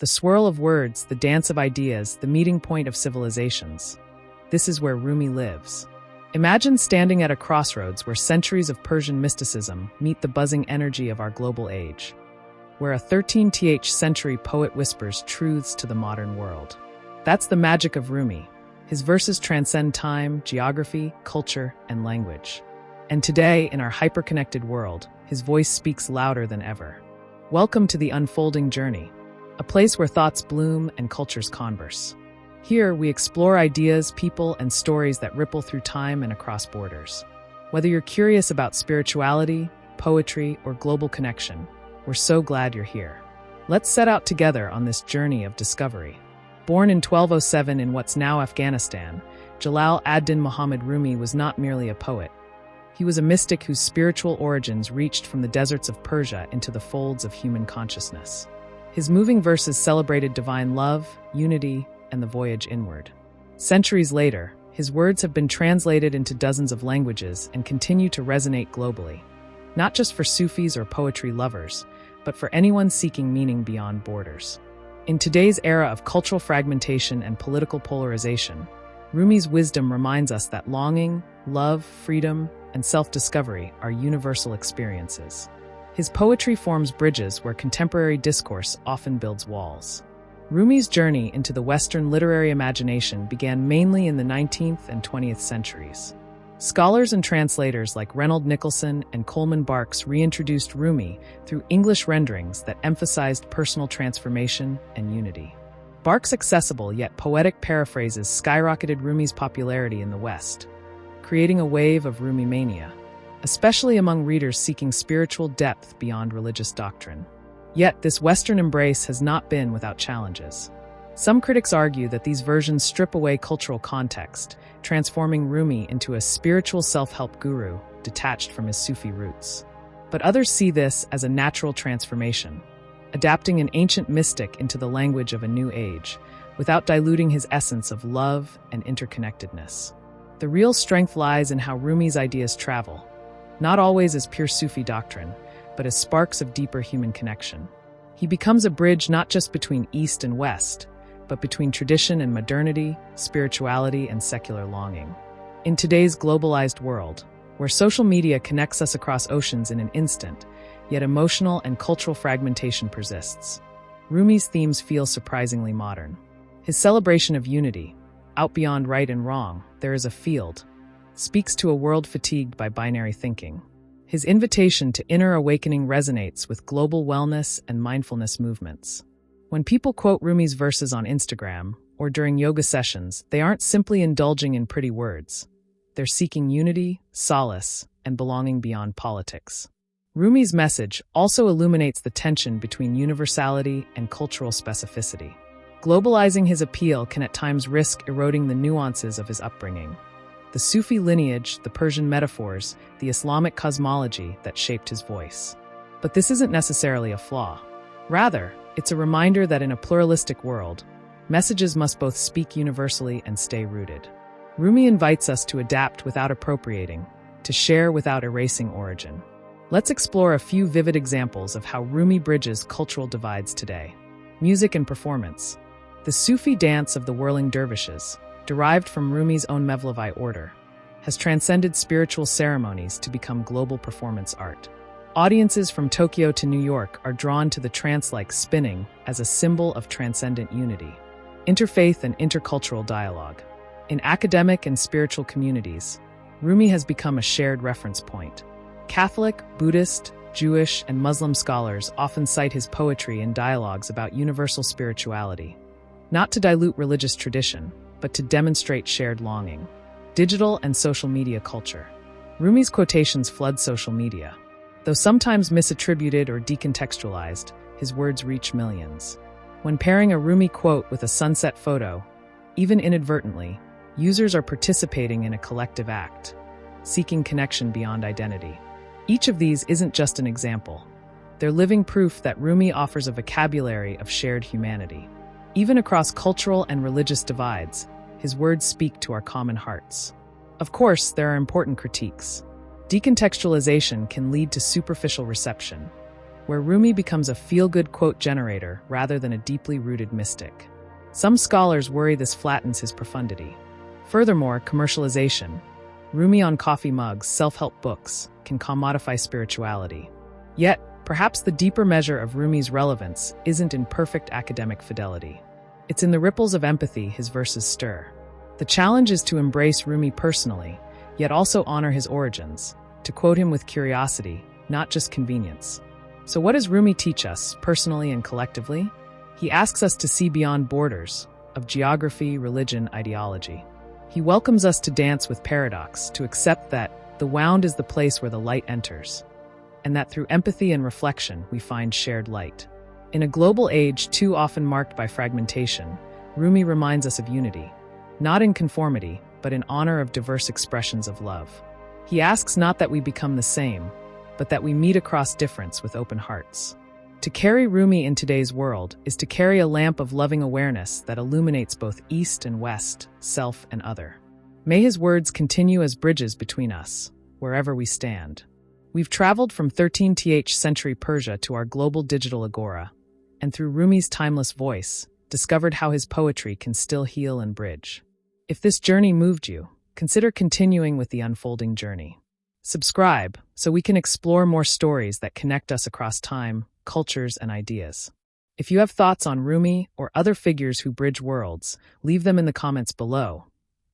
The swirl of words, the dance of ideas, the meeting point of civilizations. This is where Rumi lives. Imagine standing at a crossroads where centuries of Persian mysticism meet the buzzing energy of our global age, where a 13th century poet whispers truths to the modern world. That's the magic of Rumi. His verses transcend time, geography, culture, and language. And today, in our hyper-connected world, his voice speaks louder than ever. Welcome to the Unfolding Journey, a place where thoughts bloom and cultures converse. Here, we explore ideas, people, and stories that ripple through time and across borders. Whether you're curious about spirituality, poetry, or global connection, we're so glad you're here. Let's set out together on this journey of discovery. Born in 1207 in what's now Afghanistan, Jalal ad-Din Muhammad Rumi was not merely a poet. He was a mystic whose spiritual origins reached from the deserts of Persia into the folds of human consciousness. His moving verses celebrated divine love, unity, and the voyage inward. Centuries later, his words have been translated into dozens of languages and continue to resonate globally, not just for Sufis or poetry lovers, but for anyone seeking meaning beyond borders. In today's era of cultural fragmentation and political polarization, Rumi's wisdom reminds us that longing, love, freedom, and self-discovery are universal experiences. His poetry forms bridges where contemporary discourse often builds walls. Rumi's journey into the Western literary imagination began mainly in the 19th and 20th centuries. Scholars and translators like Reynold Nicholson and Coleman Barks reintroduced Rumi through English renderings that emphasized personal transformation and unity. Barks' accessible yet poetic paraphrases skyrocketed Rumi's popularity in the West, creating a wave of Rumi mania, especially among readers seeking spiritual depth beyond religious doctrine. Yet, this Western embrace has not been without challenges. Some critics argue that these versions strip away cultural context, transforming Rumi into a spiritual self-help guru detached from his Sufi roots. But others see this as a natural transformation, adapting an ancient mystic into the language of a new age, without diluting his essence of love and interconnectedness. The real strength lies in how Rumi's ideas travel, not always as pure Sufi doctrine, but as sparks of deeper human connection. He becomes a bridge not just between East and West, but between tradition and modernity, spirituality and secular longing. In today's globalized world, where social media connects us across oceans in an instant, yet emotional and cultural fragmentation persists, Rumi's themes feel surprisingly modern. His celebration of unity, out beyond right and wrong, there is a field, speaks to a world fatigued by binary thinking. His invitation to inner awakening resonates with global wellness and mindfulness movements. When people quote Rumi's verses on Instagram or during yoga sessions, they aren't simply indulging in pretty words. They're seeking unity, solace, and belonging beyond politics. Rumi's message also illuminates the tension between universality and cultural specificity. Globalizing his appeal can at times risk eroding the nuances of his upbringing. The Sufi lineage, the Persian metaphors, the Islamic cosmology that shaped his voice. But this isn't necessarily a flaw. Rather, it's a reminder that in a pluralistic world, messages must both speak universally and stay rooted. Rumi invites us to adapt without appropriating, to share without erasing origin. Let's explore a few vivid examples of how Rumi bridges cultural divides today. Music and performance. The Sufi dance of the whirling dervishes, derived from Rumi's own Mevlevi order, has transcended spiritual ceremonies to become global performance art. Audiences from Tokyo to New York are drawn to the trance-like spinning as a symbol of transcendent unity, interfaith and intercultural dialogue. In academic and spiritual communities, Rumi has become a shared reference point. Catholic, Buddhist, Jewish, and Muslim scholars often cite his poetry in dialogues about universal spirituality, not to dilute religious tradition, but to demonstrate shared longing. Digital and social media culture. Rumi's quotations flood social media. Though sometimes misattributed or decontextualized, his words reach millions. When pairing a Rumi quote with a sunset photo, even inadvertently, users are participating in a collective act, seeking connection beyond identity. Each of these isn't just an example. They're living proof that Rumi offers a vocabulary of shared humanity. Even across cultural and religious divides, his words speak to our common hearts. Of course, there are important critiques. Decontextualization can lead to superficial reception. where Rumi becomes a feel-good quote generator rather than a deeply rooted mystic. Some scholars worry this flattens his profundity. Furthermore, commercialization. Rumi on coffee mugs, self-help books, can commodify spirituality. Yet, perhaps the deeper measure of Rumi's relevance isn't in perfect academic fidelity. It's in the ripples of empathy his verses stir. The challenge is to embrace Rumi personally, yet also honor his origins, to quote him with curiosity, not just convenience. So what does Rumi teach us, personally and collectively? He asks us to see beyond borders of geography, religion, ideology. He welcomes us to dance with paradox, to accept that the wound is the place where the light enters, and that through empathy and reflection we find shared light. In a global age too often marked by fragmentation, Rumi reminds us of unity, not in conformity, but in honor of diverse expressions of love. He asks not that we become the same, but that we meet across difference with open hearts. To carry Rumi in today's world is to carry a lamp of loving awareness that illuminates both East and West, self and other. May his words continue as bridges between us, wherever we stand. We've traveled from 13th century Persia to our global digital agora, and through Rumi's timeless voice, discovered how his poetry can still heal and bridge. If this journey moved you, consider continuing with the unfolding journey. Subscribe so we can explore more stories that connect us across time, cultures, and ideas. If you have thoughts on Rumi or other figures who bridge worlds, leave them in the comments below.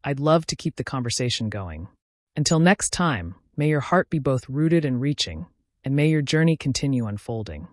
I'd love to keep the conversation going. Until next time, may your heart be both rooted and reaching, and may your journey continue unfolding.